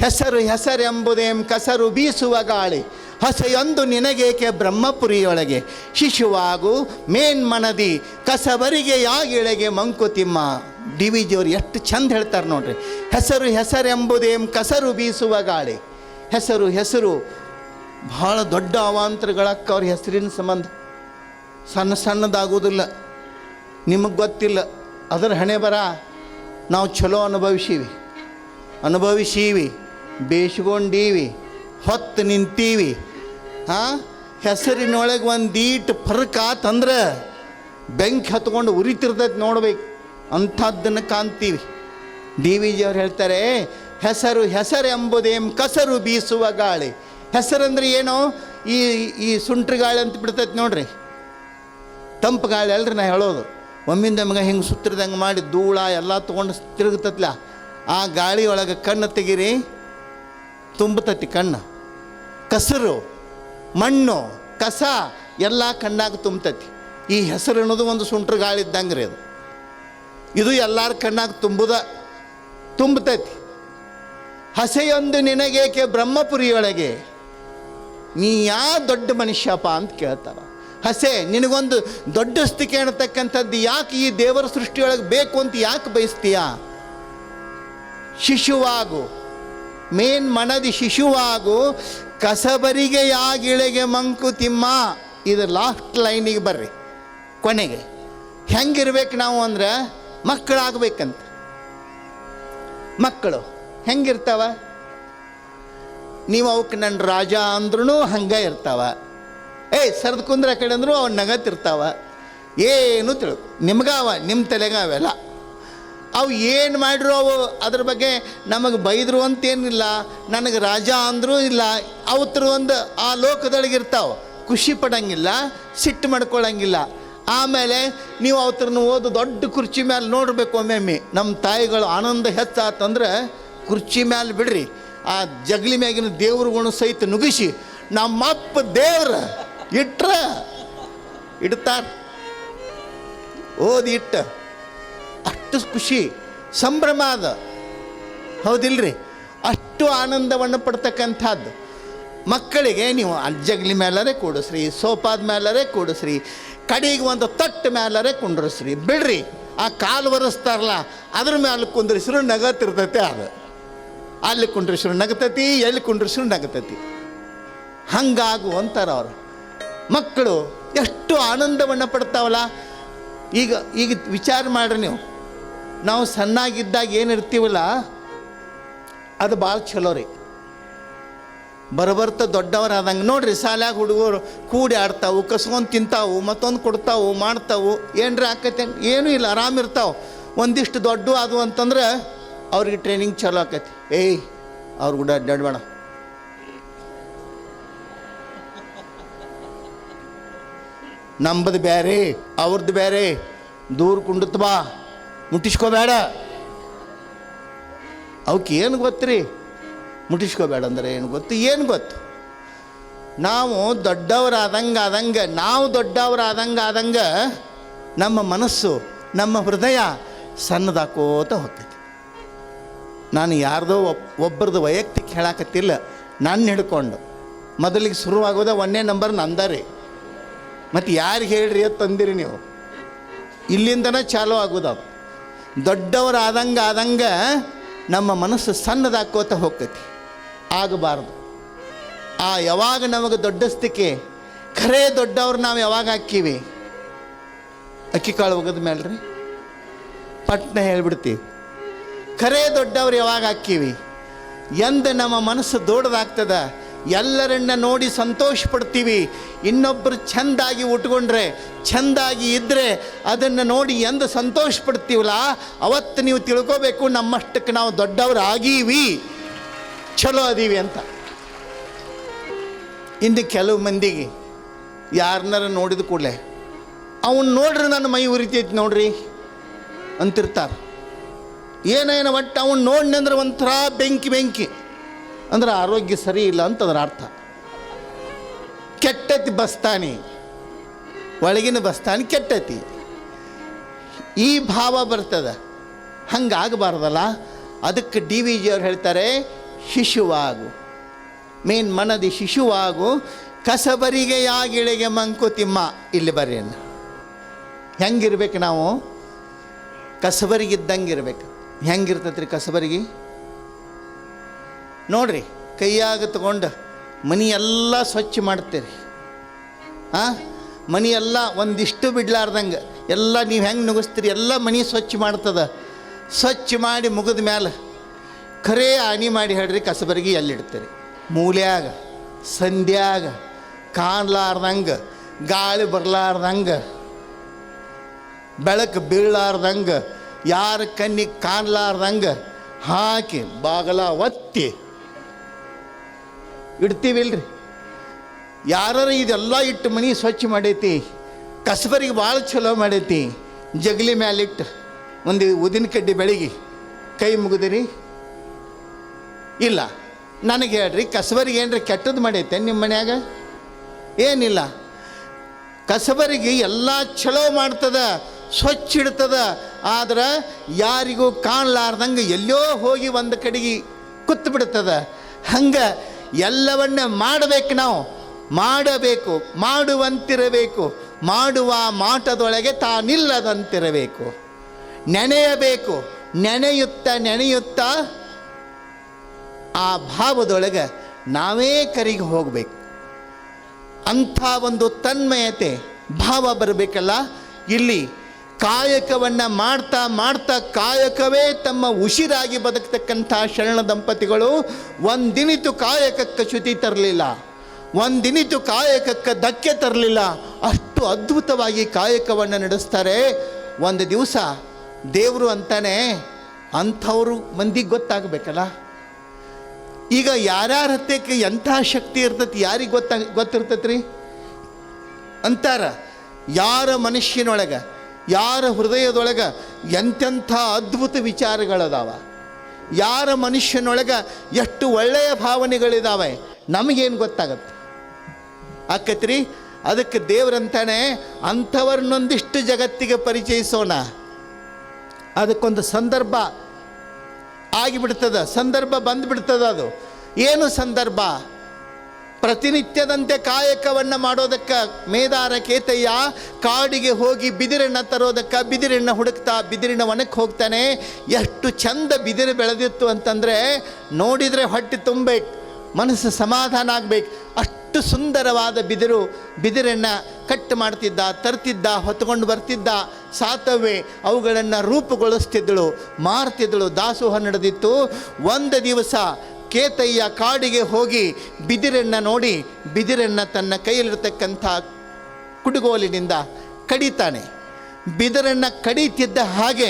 ಹೆಸರು ಹೆಸರೆಂಬುದೇಂ ಕಸರು ಬೀಸುವ ಗಾಳಿ, ಹಸೆಯೊಂದು ನಿನಗೇಕೆ ಬ್ರಹ್ಮಪುರಿಯೊಳಗೆ, ಶಿಶುವಾಗು ಮೇನ್ಮನದಿ ಕಸಬರಿಗೆ ಯಾಗಿಳೆಗೆ ಮಂಕುತಿಮ್ಮ. ಡಿ ವಿ ಜಿಯವರು ಎಷ್ಟು ಚಂದ ಹೇಳ್ತಾರೆ ನೋಡ್ರಿ. ಹೆಸರು ಹೆಸರೆಂಬುದೇಂ ಕಸರು ಬೀಸುವ ಗಾಳಿ. ಹೆಸರು ಹೆಸರು ಭಾಳ ದೊಡ್ಡ ಅವಾಂತರಗಳಕ್ಕೆ ಅವ್ರ ಹೆಸರಿನ ಸಂಬಂಧ. ಸಣ್ಣ ಸಣ್ಣದಾಗೋದಿಲ್ಲ, ನಿಮಗೆ ಗೊತ್ತಿಲ್ಲ. ಅದರ ಹಣೆ ಬರ ನಾವು ಚಲೋ ಅನುಭವಿಸೀವಿ, ಬೇಸ್ಕೊಂಡೀವಿ, ಹೊತ್ತು ನಿಂತೀವಿ. ಹೆಸರಿನೊಳಗೆ ಒಂದೀಟು ಫರ್ಕ್ ಆತಂದ್ರೆ ಬೆಂಕಿ ಹತ್ಕೊಂಡು ಉರಿತಿರ್ತೈತೆ ನೋಡ್ಬೇಕು, ಅಂಥದ್ದನ್ನು ಕಾಣ್ತೀವಿ. ಡಿ ವಿ ಜಿಯವ್ರು ಹೇಳ್ತಾರೆ, ಹೆಸರು ಹೆಸರೆಂಬುದೇಂ ಕಸರು ಬೀಸುವ ಗಾಳಿ. ಹೆಸರಂದ್ರೆ ಏನೋ ಈ ಸುಂಟ್ರ ಗಾಳಿ ಅಂತ ಬಿಡ್ತೈತೆ ನೋಡ್ರಿ, ತಂಪು ಗಾಳಿ ಅಲ್ರಿ ನಾ ಹೇಳೋದು. ಒಮ್ಮಿಂದ ನಮಗೆ ಹಿಂಗೆ ಸುತ್ತಿರ್ದಂಗೆ ಮಾಡಿ ಧೂಳ ಎಲ್ಲ ತೊಗೊಂಡು ತಿರುಗ್ತತ್ಲ, ಆ ಗಾಳಿ ಒಳಗೆ ಕಣ್ಣು ತೆಗೀರಿ, ತುಂಬತತಿ ಕಣ್ಣು. ಕಸರು, ಮಣ್ಣು, ಕಸ ಎಲ್ಲ ಕಣ್ಣಾಗ ತುಂಬತತಿ. ಈ ಹೆಸರು ಅನ್ನೋದು ಒಂದು ಸುಂಟ್ರ ಗಾಳಿ ಇದ್ದಂಗೆ ರೀ ಅದು. ಇದು ಎಲ್ಲರ ಕಣ್ಣಾಗ ತುಂಬತೈತಿ. ಹಸೆಯೊಂದು ನಿನಗೇಕೆ ಬ್ರಹ್ಮಪುರಿಯೊಳಗೆ, ನೀ ಯಾ ದೊಡ್ಡ ಮನುಷ್ಯಪ್ಪ ಅಂತ ಕೇಳ್ತಾರ. ಹಸೆ ನಿನಗೊಂದು ದೊಡ್ಡ ಸ್ಥಿತಿ ಅನ್ನತಕ್ಕಂಥದ್ದು ಯಾಕೆ ಈ ದೇವರ ಸೃಷ್ಟಿಯೊಳಗೆ ಬೇಕು ಅಂತ ಯಾಕೆ ಬಯಸ್ತೀಯ? ಶಿಶುವಾಗು ಮೇನ್ ಮನದಿ ಶಿಶುವಾಗು ಕಸಬರಿಗೆ ಯಾಗಿಳೆಗೆ ಮಂಕುತಿಮ್ಮ. ಇದು ಲಾಸ್ಟ್ ಲೈನಿಗೆ ಬರ್ರಿ, ಕೊನೆಗೆ. ಹೆಂಗಿರ್ಬೇಕು ನಾವು ಅಂದ್ರೆ ಮಕ್ಕಳಾಗಬೇಕಂತ. ಮಕ್ಕಳು ಹೆಂಗಿರ್ತಾವ? ನೀವು ಅವಕ್ಕೆ ನನ್ನ ರಾಜ ಅಂದ್ರೂ ಹಂಗೆ ಇರ್ತಾವ. ಸರ್ದು ಕುಂದ್ರ ಆ ಕಡೆ ಅಂದರೂ ಅವ್ನು ನಗತ್ತಿರ್ತಾವ. ಏನು ನಿಮ್ಗಾವ, ನಿಮ್ಮ ತಲೆಗ ಅವೆಲ್ಲ. ಅವು ಏನು ಮಾಡಿದ್ರು ಅವು ಅದ್ರ ಬಗ್ಗೆ ನಮಗೆ ಬೈದರು ಅಂತೇನಿಲ್ಲ, ನನಗೆ ರಾಜ ಅಂದರೂ ಇಲ್ಲ. ಅವತ್ರ ಒಂದು ಆ ಲೋಕದೊಳಗಿರ್ತಾವೆ, ಖುಷಿ ಪಡಂಗಿಲ್ಲ, ಸಿಟ್ಟು ಮಾಡ್ಕೊಳ್ಳಂಗಿಲ್ಲ. ಆಮೇಲೆ ನೀವು ಅವತ್ರನ್ನು ಓದು ದೊಡ್ಡ ಕುರ್ಚಿ ಮೇಲೆ ನೋಡಬೇಕು. ಒಮ್ಮೊಮ್ಮೆ ನಮ್ಮ ತಾಯಿಗಳು ಆನಂದ ಹೆಚ್ಚಾತಂದ್ರೆ ಕುರ್ಚಿ ಮೇಲೆ ಬಿಡ್ರಿ, ಆ ಜಗಲಿ ಮ್ಯಾಗಿನ ದೇವ್ರುಗಳು ಸಹಿತ ನುಗ್ಗಿಸಿ ನಮ್ಮಪ್ಪ ದೇವ್ರ ಇಡ್ತಾರೆ. ಓದಿ ಇಟ್ಟ ಅಷ್ಟು ಖುಷಿ ಸಂಭ್ರಮ ಅದ, ಹೌದಿಲ್ರಿ? ಅಷ್ಟು ಆನಂದವನ್ನು ಪಡ್ತಕ್ಕಂಥದ್ದು. ಮಕ್ಕಳಿಗೆ ನೀವು ಜಗಲಿ ಮೇಲರೆ ಕೂಡಿಸ್ರಿ, ಸೋಫಾದ ಮೇಲರೆ ಕೂಡಿಸ್ರಿ, ಕಡೆಗೆ ಒಂದು ತಟ್ಟು ಮೇಲರೆ ಕುಂಡ್ರಿಸ್ರಿ. ಬಿಡ್ರಿ, ಆ ಕಾಲು ಒರೆಸ್ತಾರಲ್ಲ ಅದ್ರ ಮೇಲೆ ಕುಂದ್ರಿಸ್ರು ನಗತ್ತಿರ್ತೈತೆ. ಅದು ಅಲ್ಲಿ ಕುಂಡ್ರಿಸ್ರು ನಗತೈತಿ, ಎಲ್ಲಿ ಕುಂಡ್ರಿಸ್ರು ನಗತೈತಿ. ಹಂಗಾಗು ಅಂತಾರೆ ಅವರು. ಮಕ್ಕಳು ಎಷ್ಟು ಆನಂದವನ್ನು ಪಡ್ತಾವಲ್ಲ. ಈಗ ವಿಚಾರ ಮಾಡ್ರಿ ನೀವು, ನಾವು ಸಣ್ಣಾಗಿದ್ದಾಗ ಏನಿರ್ತೀವಲ್ಲ ಅದು ಭಾಳ ಚಲೋ ರೀ. ಬರಬರ್ತ ದೊಡ್ಡವರಾದಂಗೆ ನೋಡ್ರಿ, ಶಾಲ್ಯಾಗ ಹುಡುಗರು ಕೂಡಿ ಆಡ್ತಾವು, ಕಸ್ಕೊಂಡು ತಿಂತಾವು, ಮತ್ತೊಂದು ಕೊಡ್ತಾವು, ಮಾಡ್ತಾವು. ಏನರ ಆಕೈತೆ? ಏನೂ ಇಲ್ಲ, ಆರಾಮಿರ್ತಾವೆ. ಒಂದಿಷ್ಟು ದೊಡ್ಡ ಅದು ಅಂತಂದ್ರೆ ಅವ್ರಿಗೆ ಟ್ರೈನಿಂಗ್ ಚಲೋ ಆಕೈತಿ. ಅವ್ರು ಕೂಡ ಅಡ್ಡಾಡಬೇಡ, ನಂಬದು ಬೇರೆ ಅವ್ರದ್ದು ಬೇರೆ, ದೂರ ಕುಂಡತ್ ಬಾ, ಮುಟ್ಟಿಸ್ಕೋಬೇಡ. ಅವಕ್ಕೆ ಏನು ಗೊತ್ತು? ಮುಟ್ಟಿಸ್ಕೋಬೇಡ ಅಂದರೆ ಏನು ಗೊತ್ತು? ನಾವು ದೊಡ್ಡವರಾದಂಗೆ ನಮ್ಮ ಮನಸ್ಸು, ನಮ್ಮ ಹೃದಯ ಸಣ್ಣದಾಕೋತ ಹೋಗ್ತೈತಿ. ನಾನು ಯಾರ್ದೋ ಒಬ್ಬರದ್ದು ವೈಯಕ್ತಿಕ ಹೇಳಾಕತ್ತಿಲ್ಲ, ನಾನು ಹಿಡ್ಕೊಂಡು ಮೊದಲಿಗೆ ಶುರುವಾಗೋದ 1ನೇ ನಂಬರ್ ನಂದರಿ. ಮತ್ತು ಯಾರಿಗೆ ಹೇಳ್ರಿ ಅಂತ ತಂದಿರಿ ನೀವು? ಇಲ್ಲಿಂದನೇ ಚಾಲೂ ಆಗೋದು. ದೊಡ್ಡವರಾದಂಗೆ ನಮ್ಮ ಮನಸ್ಸು ಸಣ್ಣದಾಕೋತ ಹೋಗ್ತೈತಿ. ಆಗಬಾರ್ದು. ಯಾವಾಗ ನಮಗೆ ದೊಡ್ಡ ಸ್ಥಿತಿ ಖರೇ ದೊಡ್ಡವ್ರು ನಾವು ಯಾವಾಗ ಹಾಕೀವಿ? ಅಕ್ಕಿ ಕಾಳು ಒಗದ ಮೇಲೆ ರೀ ಪಟ್ನ ಹೇಳ್ಬಿಡ್ತೀವಿ. ಖರೇ ದೊಡ್ಡವ್ರು ಯಾವಾಗ ಹಾಕೀವಿ? ಎಂದು ನಮ್ಮ ಮನಸ್ಸು ದೊಡ್ಡದಾಗ್ತದ, ಎಲ್ಲರನ್ನ ನೋಡಿ ಸಂತೋಷ ಪಡ್ತೀವಿ. ಇನ್ನೊಬ್ಬರು ಚೆಂದಾಗಿ ಉಟ್ಕೊಂಡ್ರೆ, ಚೆಂದಾಗಿ ಇದ್ದರೆ ಅದನ್ನು ನೋಡಿ ಎಂದು ಸಂತೋಷ ಪಡ್ತೀವಲ್ಲ, ಅವತ್ತು ನೀವು ತಿಳ್ಕೋಬೇಕು ನಮ್ಮಷ್ಟಕ್ಕೆ ನಾವು ದೊಡ್ಡವ್ರು ಆಗೀವಿ, ಚಲೋ ಅದೀವಿ ಅಂತ. ಇನ್ನು ಕೆಲವು ಮಂದಿಗೆ ಯಾರನ್ನಾರ ನೋಡಿದ ಕೂಡಲೇ ಅವನು ನೋಡ್ರಿ ನನ್ನ ಮೈ ಉರಿತೈತಿ ನೋಡ್ರಿ ಅಂತಿರ್ತಾರೆ. ಏನೇನು ಒಟ್ಟು ಅವನು ನೋಡಿ ಅಂದ್ರೆ ಒಂಥರ ಬೆಂಕಿ ಅಂದ್ರೆ ಆರೋಗ್ಯ ಸರಿ ಇಲ್ಲ ಅಂತದ್ರ ಅರ್ಥ. ಕೆಟ್ಟತಿ ಬಸ್ತಾನಿ, ಒಳಗಿನ ಬಸ್ತಾನಿ ಕೆಟ್ಟತಿ, ಈ ಭಾವ ಬರ್ತದೆ. ಹಂಗಾಗಬಾರ್ದಲ್ಲ. ಅದಕ್ಕೆ ಡಿ ವಿ ಜಿಯವ್ರು ಹೇಳ್ತಾರೆ, ಶಿಶುವಾಗು, ಮೇನ್ ಮನದಿ ಶಿಶುವಾಗು, ಕಸಬರಿಗೆ ಯಾಗಿಳೆಗೆ ಮಂಕುತಿಮ್ಮ. ಇಲ್ಲಿ ಬರ್ರಿ ಅಣ್ಣ, ಹೆಂಗಿರ್ಬೇಕು ನಾವು? ಕಸಬರಿಗಿದ್ದಂಗೆ ಇರ್ಬೇಕು. ಹೆಂಗಿರ್ತೈತ್ರಿ ಕಸಬರಿಗೆ? ನೋಡ್ರಿ, ಕೈಯಾಗ ತಗೊಂಡು ಮನೆ ಎಲ್ಲ ಸ್ವಚ್ಛ ಮಾಡ್ತೀರಿ. ಮನೆ ಎಲ್ಲ ಒಂದಿಷ್ಟು ಬಿಡ್ಲಾರ್ದಂಗೆ ಎಲ್ಲ ನೀವು ಹೆಂಗೆ ನುಗ್ಗಿಸ್ತೀರಿ, ಎಲ್ಲ ಮನೆ ಸ್ವಚ್ಛ ಮಾಡ್ತದೆ. ಸ್ವಚ್ಛ ಮಾಡಿ ಮುಗಿದ ಮ್ಯಾಲೆ ಖರೇ ಆಣಿ ಮಾಡಿ ಹೇಳ್ರಿ, ಕಸಬರಿಗೆ ಎಲ್ಲಿಡ್ತೀರಿ? ಮೂಲ್ಯಾಗ, ಸಂಧ್ಯಾಗ, ಕಾಣ್ಲಾರ್ದಂಗೆ, ಗಾಳಿ ಬರ್ಲಾರ್ದಂಗೆ, ಬೆಳಕು ಬೀಳಾರ್ದಂಗೆ, ಯಾರ ಕಣ್ಣಿಗೆ ಕಾಣ್ಲಾರ್ದಂಗೆ ಹಾಕಿ ಬಾಗಲ ಒತ್ತಿ ಇಡ್ತೀವಿಲ್ರಿ. ಯಾರು ಇದೆಲ್ಲ ಇಟ್ಟು ಮನೆ ಸ್ವಚ್ಛ ಮಾಡೈತಿ, ಕಸಬರಿಗೆ ಭಾಳ ಚಲೋ ಮಾಡೈತಿ, ಜಗಲಿ ಮ್ಯಾಲಿಟ್ಟು ಒಂದು ಉದಿನ ಕಡ್ಡಿ ಬೆಳಗ್ಗೆ ಕೈ ಮುಗಿದಿರಿ? ಇಲ್ಲ. ನನಗೆ ಹೇಳ್ರಿ, ಕಸಬರಿಗೆ ಏನ್ರಿ ಕೆಟ್ಟದ್ದು ಮಾಡೈತೆ ನಿಮ್ಮ ಮನ್ಯಾಗ? ಏನಿಲ್ಲ. ಕಸಬರಿಗೆ ಎಲ್ಲ ಚಲೋ ಮಾಡ್ತದ, ಸ್ವಚ್ಛ ಇಡ್ತದ. ಆದ್ರೆ ಯಾರಿಗೂ ಕಾಣಲಾರ್ದಂಗೆ ಎಲ್ಲೋ ಹೋಗಿ ಒಂದು ಕಡೆಗೆ ಕೂತು ಬಿಡ್ತದ. ಹಂಗೆ ಎಲ್ಲವನ್ನ ಮಾಡಬೇಕು, ನಾವು ಮಾಡಬೇಕು, ಮಾಡುವಂತಿರಬೇಕು, ಮಾಡುವ ಮಾಟದೊಳಗೆ ತಾನಿಲ್ಲದಂತಿರಬೇಕು, ನೆನೆಯಬೇಕು, ನೆನೆಯುತ್ತಾ ಆ ಭಾವದೊಳಗೆ ನಾವೇ ಕರಿಗೆ ಹೋಗಬೇಕು. ಅಂಥ ಒಂದು ತನ್ಮಯತೆ ಭಾವ ಬರಬೇಕಲ್ಲ. ಇಲ್ಲಿ ಕಾಯಕವನ್ನು ಮಾಡ್ತಾ ಕಾಯಕವೇ ತಮ್ಮ ಉಸಿರಾಗಿ ಬದುಕ್ತಕ್ಕಂಥ ಶರಣ ದಂಪತಿಗಳು ಒಂದಿನಿತು ಕಾಯಕಕ್ಕೆ ಚ್ಯುತಿ ತರಲಿಲ್ಲ, ಒಂದಿನಿತು ಕಾಯಕಕ್ಕೆ ಧಕ್ಕೆ ತರಲಿಲ್ಲ. ಅಷ್ಟು ಅದ್ಭುತವಾಗಿ ಕಾಯಕವನ್ನು ನಡೆಸ್ತಾರೆ. ಒಂದು ದಿವಸ ದೇವರು ಅಂತಾನೆ, ಅಂಥವ್ರು ಮಂದಿಗೆ ಗೊತ್ತಾಗಬೇಕಲ್ಲ. ಈಗ ಯಾರ್ಯಾರ ಹತ್ತಕ್ಕೆ ಎಂಥ ಶಕ್ತಿ ಇರ್ತೈತಿ ಯಾರಿಗೆ ಗೊತ್ತಿರ್ತೈತಿ ರೀ ಅಂತಾರ. ಯಾರ ಮನುಷ್ಯನೊಳಗೆ, ಯಾರ ಹೃದಯದೊಳಗೆ ಎಂತೆಂಥ ಅದ್ಭುತ ವಿಚಾರಗಳದಾವ, ಯಾರ ಮನುಷ್ಯನೊಳಗೆ ಎಷ್ಟು ಒಳ್ಳೆಯ ಭಾವನೆಗಳಿದ್ದಾವೆ ನಮಗೇನು ಗೊತ್ತಾಗತ್ತೆ ಆಕತ್ರಿ. ಅದಕ್ಕೆ ದೇವರಂತಾನೆ ಅಂಥವ್ರನ್ನೊಂದಿಷ್ಟು ಜಗತ್ತಿಗೆ ಪರಿಚಯಿಸೋಣ. ಅದಕ್ಕೊಂದು ಸಂದರ್ಭ ಆಗಿಬಿಡ್ತದ, ಸಂದರ್ಭ ಬಂದುಬಿಡ್ತದ. ಅದು ಏನು ಸಂದರ್ಭ? ಪ್ರತಿನಿತ್ಯದಂತೆ ಕಾಯಕವನ್ನು ಮಾಡೋದಕ್ಕೆ ಮೇದಾರ ಕೇತಯ್ಯ ಕಾಡಿಗೆ ಹೋಗಿ ಬಿದಿರನ್ನು ತರೋದಕ್ಕೆ ಬಿದಿರನ್ನು ಹುಡುಕ್ತಾ ಬಿದಿರಿನ ವನಕ್ಕೆ ಹೋಗ್ತಾನೆ. ಎಷ್ಟು ಚಂದ ಬಿದಿರು ಬೆಳೆದಿತ್ತು ಅಂತಂದರೆ ನೋಡಿದರೆ ಹೊಟ್ಟೆ ತುಂಬಬೇಕು, ಮನಸ್ಸು ಸಮಾಧಾನ ಆಗಬೇಕು. ಅಷ್ಟು ಸುಂದರವಾದ ಬಿದಿರನ್ನು ಕಟ್ ಮಾಡ್ತಿದ್ದ, ತರ್ತಿದ್ದ, ಹೊತ್ಕೊಂಡು ಬರ್ತಿದ್ದ. ಸಾತವ್ವೆ ಅವುಗಳನ್ನು ರೂಪುಗೊಳಿಸ್ತಿದ್ದಳು, ಮಾರ್ತಿದ್ದಳು. ದಾಸೋಹ ನಡೆದಿತ್ತು. ಒಂದು ದಿವಸ ಕೇತಯ್ಯ ಕಾಡಿಗೆ ಹೋಗಿ ಬಿದಿರನ್ನು ನೋಡಿ ಬಿದಿರನ್ನು ತನ್ನ ಕೈಯಲ್ಲಿರ್ತಕ್ಕಂಥ ಕುಡುಗೋಲಿನಿಂದ ಕಡಿತಾನೆ. ಬಿದಿರನ್ನು ಕಡಿತಿದ್ದ ಹಾಗೆ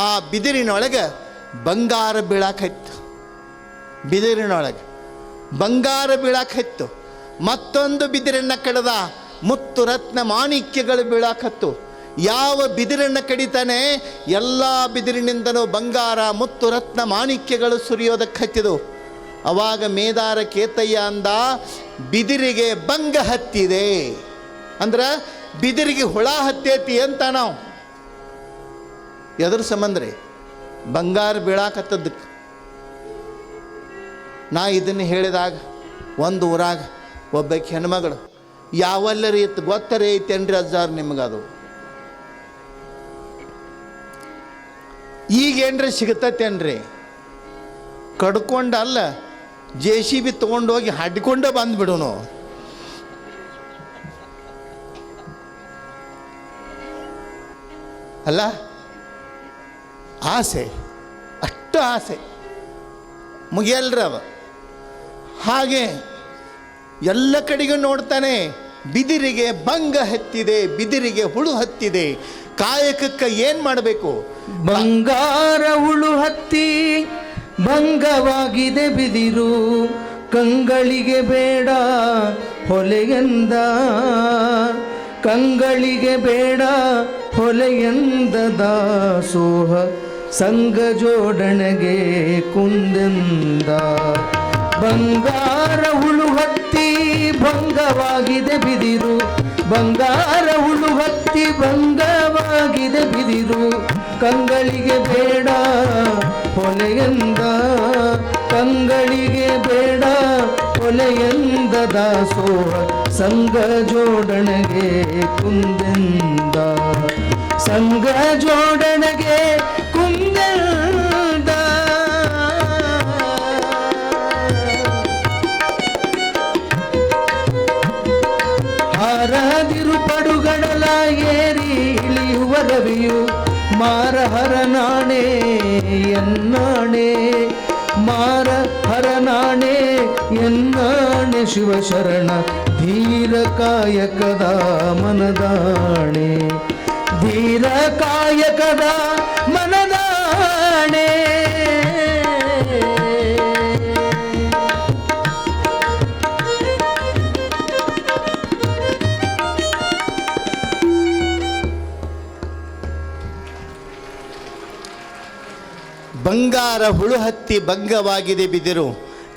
ಆ ಬಿದಿರಿನೊಳಗೆ ಬಂಗಾರ ಬೀಳಾಕೈತ್ತು. ಬಿದಿರಿನೊಳಗೆ ಬಂಗಾರ ಬೀಳಾಕೈತ್ತು. ಮತ್ತೊಂದು ಬಿದಿರನ್ನು ಕಡಿದ, ಮುತ್ತು ರತ್ನ ಮಾಣಿಕ್ಯಗಳು ಬೀಳಾಕತ್ತು. ಯಾವ ಬಿದಿರನ್ನು ಕಡಿತಾನೆ ಎಲ್ಲ ಬಿದಿರಿನಿಂದನೂ ಬಂಗಾರ ಮುತ್ತು ರತ್ನ ಮಾಣಿಕ್ಯಗಳು ಸುರಿಯೋದಕ್ಕೆ ಹತ್ತಿದು. ಅವಾಗ ಮೇದಾರ ಕೇತಯ್ಯ ಅಂದ, ಬಿದಿರಿಗೆ ಭಂಗ ಹತ್ತಿದೆ ಅಂದ್ರೆ ಬಿದಿರಿಗೆ ಹುಳ ಹತ್ತೈತಿ ಅಂತ. ನಾವು ಎದ್ರ ಸಂಬಂಧ ರೀ? ಬಂಗಾರ ಬೀಳಾಕತ್ತದಕ್ಕೆ. ನಾ ಇದನ್ನು ಹೇಳಿದಾಗ ಒಂದು ಊರಾಗ ಒಬ್ಬಕ್ಕೆ ಹೆಣ್ಮಗಳು ಯಾವಲ್ಲರಿ ಇತ್ತು ಗೊತ್ತರೇ ಐತೇನ್ರಿ ಅಜ್ಜಾರ್ ನಿಮಗದು? ಈಗೇನ್ರಿ ಸಿಗತೈತೇನ್ರಿ? ಕಡ್ಕೊಂಡಲ್ಲ, JCB ತೊಗೊಂಡೋಗಿ ಹಡ್ಕೊಂಡ ಬಂದ್ಬಿಡೋನು. ಅಲ್ಲ, ಆಸೆ, ಅಷ್ಟು ಆಸೆ ಮುಗಿಯಲ್ರವ. ಹಾಗೆ ಎಲ್ಲ ಕಡೆಗೂ ನೋಡ್ತಾನೆ, ಬಿದಿರಿಗೆ ಭಂಗ ಹತ್ತಿದೆ, ಬಿದಿರಿಗೆ ಹುಳು ಹತ್ತಿದೆ. ಕಾಯಕಕ್ಕೆ ಏನು ಮಾಡಬೇಕು? ಬಂಗಾರ ಹುಳು ಹತ್ತಿ ಭಂಗವಾಗಿದೆ ಬಿದಿರು, ಕಂಗಳಿಗೆ ಬೇಡ ಹೊಲೆಯಂದ, ಕಂಗಳಿಗೆ ಬೇಡ ಹೊಲೆಯಂದ ದಾಸೋಹ ಸಂಘ ಜೋಡಣೆಗೆ ಕುಂದೆಂದ. ಬಂಗಾರ ಹುಳು ಹತ್ತಿ ಭಂಗವಾಗಿದೆ ಬಿದಿರು, ಬಂಗಾರ ಹುಳು ಹತ್ತಿ ಭಂಗವಾಗಿದೆ ಬಿದಿರು. ಕಂಗಳಿಗೆ ಬೇಡ ಹೊಲೆಯಂದ, ಕಂಗಳಿಗೆ ಬೇಡ ಹೊಲೆಯಂದ ದಾಸೋಹ ಸಂಘ ಜೋಡಣೆಗೆ ಕುಂದೆಂದ, ಸಂಘ ಜೋಡಣೆಗೆ ಕುಂದೆಂದ. ಹಾರದಿರು ಪಡುಗಡಲ ಏರಿ ಇಳಿಯುವ ರವಿಯು, ಮಾರ ಹರನಾಣೆ ಎನ್ನಾಣೆ, ಮಾರ ಹರನಾಣೆ ಎನ್ನಾಣೆ ಶಿವಶರಣ ಧೀರ ಕಾಯಕದ ಮನದಾಣೆ, ಧೀರ ಕಾಯಕದ ಮನದಾಣೆ. ಬಂಗಾರ ಹುಳು ಹತ್ತಿ ಭಂಗವಾಗಿದೆ ಬಿದಿರು,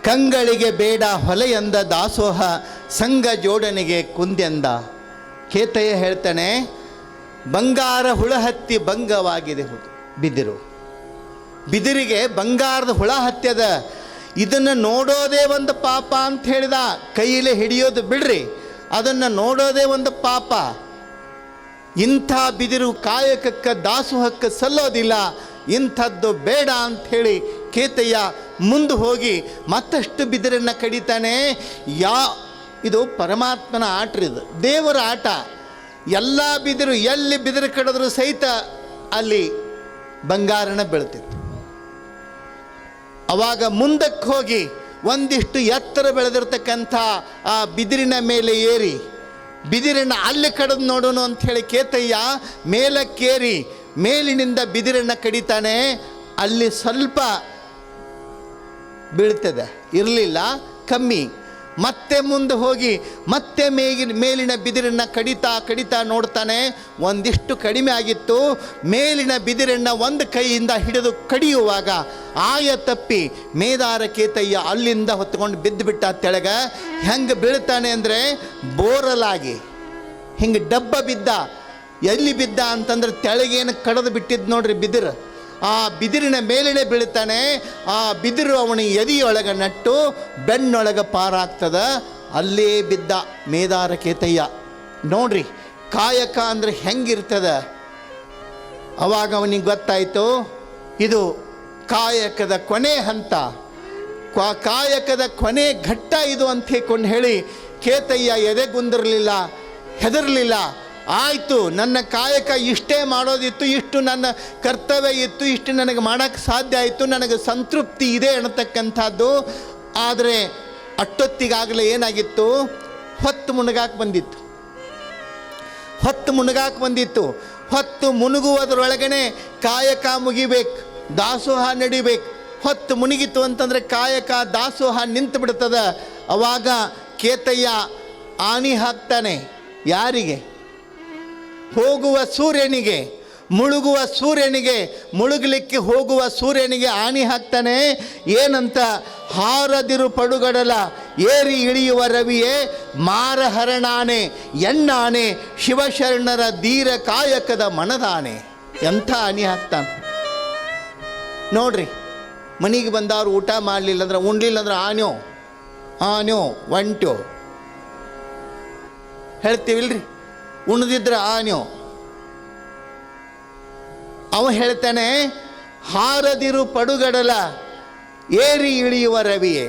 ಕಂಗಳಿಗೆ ಬೇಡ ಹೊಲೆಯಂದ ದಾಸೋಹ ಸಂಘ ಜೋಡಣೆಗೆ ಕುಂದೆಂದ. ಕೇತಯ್ಯ ಹೇಳ್ತಾನೆ, ಬಂಗಾರ ಹುಳ ಹತ್ತಿ ಭಂಗವಾಗಿದೆ ಬಿದಿರು, ಬಿದಿರಿಗೆ ಬಂಗಾರದ ಹುಳ ಹತ್ಯದ, ಇದನ್ನು ನೋಡೋದೇ ಒಂದು ಪಾಪ ಅಂತ ಹೇಳಿದ. ಕೈಯಲ್ಲಿ ಹಿಡಿಯೋದು ಬಿಡ್ರಿ, ಅದನ್ನು ನೋಡೋದೇ ಒಂದು ಪಾಪ. ಇಂಥ ಬಿದಿರು ಕಾಯಕಕ್ಕೆ ದಾಸೋಹಕ್ಕೆ ಸಲ್ಲೋದಿಲ್ಲ, ಇಂಥದ್ದು ಬೇಡ ಅಂಥೇಳಿ ಕೇತಯ್ಯ ಮುಂದೆ ಹೋಗಿ ಮತ್ತಷ್ಟು ಬಿದಿರನ್ನು ಕಡಿತಾನೆ. ಇದು ಪರಮಾತ್ಮನ ಆಟ, ಇದು ದೇವರ ಆಟ. ಎಲ್ಲ ಬಿದಿರು ಎಲ್ಲಿ ಬಿದಿರು ಕಡಿದ್ರು ಸಹಿತ ಅಲ್ಲಿ ಬಂಗಾರನ ಬೀಳ್ತಿತ್ತು. ಅವಾಗ ಮುಂದಕ್ಕೆ ಹೋಗಿ ಒಂದಿಷ್ಟು ಎತ್ತರ ಬೆಳೆದಿರ್ತಕ್ಕಂಥ ಆ ಬಿದಿರಿನ ಮೇಲೆ ಏರಿ ಬಿದಿರನ್ನು ಅಲ್ಲಿ ಕಡಿದು ನೋಡೋಣ ಅಂಥೇಳಿ ಕೇತಯ್ಯ ಮೇಲಕ್ಕೇರಿ ಮೇಲಿನಿಂದ ಬಿದಿರನ್ನು ಕಡಿತಾನೆ. ಅಲ್ಲಿ ಸ್ವಲ್ಪ ಬೀಳ್ತದೆ, ಇರಲಿಲ್ಲ, ಕಮ್ಮಿ. ಮತ್ತೆ ಮುಂದೆ ಹೋಗಿ ಮತ್ತೆ ಮೇಲಿನ ಬಿದಿರನ್ನು ಕಡಿತಾ ನೋಡ್ತಾನೆ. ಒಂದಿಷ್ಟು ಕಡಿಮೆ ಆಗಿತ್ತು. ಮೇಲಿನ ಬಿದಿರನ್ನು ಒಂದು ಕೈಯಿಂದ ಹಿಡಿದು ಕಡಿಯುವಾಗ ಆಯ ತಪ್ಪಿ ಮೇದಾರ ಕೇತಯ್ಯ ಅಲ್ಲಿಂದ ಹೊತ್ಕೊಂಡು ಬಿದ್ದುಬಿಟ್ಟ ತೆಳಗೆ. ಹೆಂಗೆ ಬೀಳ್ತಾನೆ ಅಂದರೆ ಬೋರಲಾಗಿ ಹಿಂಗೆ ಡಬ್ಬ ಬಿದ್ದ. ಎಲ್ಲಿ ಬಿದ್ದ ಅಂತಂದ್ರೆ ತೆಳಗೇನು ಕಡಿದು ಬಿಟ್ಟಿದ್ದು ನೋಡ್ರಿ ಬಿದಿರು, ಆ ಬಿದಿರಿನ ಮೇಲಿನ ಬೀಳ್ತಾನೆ. ಆ ಬಿದಿರು ಅವನ ಎದೆಯೊಳಗೆ ನಟ್ಟು ಬೆನ್ನೊಳಗೆ ಪಾರಾಗ್ತದ. ಅಲ್ಲೇ ಬಿದ್ದ ಮೇದಾರ ಕೇತಯ್ಯ. ನೋಡ್ರಿ ಕಾಯಕ ಅಂದರೆ ಹೆಂಗಿರ್ತದ. ಅವಾಗ ಅವನಿಗೆ ಗೊತ್ತಾಯಿತು, ಇದು ಕಾಯಕದ ಕೊನೆ ಹಂತ, ಕಾಯಕದ ಕೊನೆ ಘಟ್ಟ ಇದು ಅಂತ ಹೇಳಿ ಕೇತಯ್ಯ ಎದೆಗುಂದಿರಲಿಲ್ಲ, ಹೆದರಲಿಲ್ಲ. ಆಯಿತು, ನನ್ನ ಕಾಯಕ ಇಷ್ಟೇ ಮಾಡೋದಿತ್ತು, ಇಷ್ಟು ನನ್ನ ಕರ್ತವ್ಯ ಇತ್ತು, ಇಷ್ಟು ನನಗೆ ಮಾಡೋಕ್ಕೆ ಸಾಧ್ಯ ಆಯಿತು, ನನಗೆ ಸಂತೃಪ್ತಿ ಇದೆ ಅನ್ನತಕ್ಕಂಥದ್ದು. ಆದರೆ ಅಷ್ಟೊತ್ತಿಗಾಗಲೇ ಏನಾಗಿತ್ತು, ಹೊತ್ತು ಮುಳುಗಾಕೆ ಬಂದಿತ್ತು. ಹೊತ್ತು ಮುಳುಗುವುದರೊಳಗನೆ ಕಾಯಕ ಮುಗಿಬೇಕು, ದಾಸೋಹ ನಡಿಬೇಕು. ಹೊತ್ತು ಮುಳುಗಿತು ಅಂತಂದರೆ ಕಾಯಕ ದಾಸೋಹ ನಿಂತು ಬಿಡ್ತದ. ಅವಾಗ ಕೇತಯ್ಯ ಆಣಿ ಹಾಕ್ತಾನೆ. ಯಾರಿಗೆ? ಹೋಗುವ ಸೂರ್ಯನಿಗೆ, ಮುಳುಗುವ ಸೂರ್ಯನಿಗೆ, ಮುಳುಗಲಿಕ್ಕೆ ಹೋಗುವ ಸೂರ್ಯನಿಗೆ ಆಣಿ ಹಾಕ್ತಾನೆ. ಏನಂತ? ಹಾರದಿರು ಪಡುಗಡಲ ಏರಿ ಇಳಿಯುವ ರವಿಯೇ, ಮಾರ ಹರಣಾನೆ ಎಣ್ಣಾನೆ ಶಿವಶರಣರ ಧೀರ ಕಾಯಕದ ಮನದಾನೆ. ಎಂಥ ಆಣಿ ಹಾಕ್ತಾನೆ ನೋಡ್ರಿ. ಮನೆಗೆ ಬಂದವರು ಊಟ ಮಾಡಲಿಲ್ಲ ಅಂದ್ರೆ, ಉಣ್ಲಿಲ್ಲ ಅಂದ್ರೆ ಆನ್ಯೋ ಒಂಟೋ ಹೇಳ್ತೀವಿಲ್ರಿ, ಉಣ್ದಿದ್ರೆ ಆನ್ಯೋ. ಅವ ಹೇಳ್ತಾನೆ, ಹಾರದಿರು ಪಡುಗಡಲ ಏರಿ ಇಳಿಯುವ ರವಿಯೇ.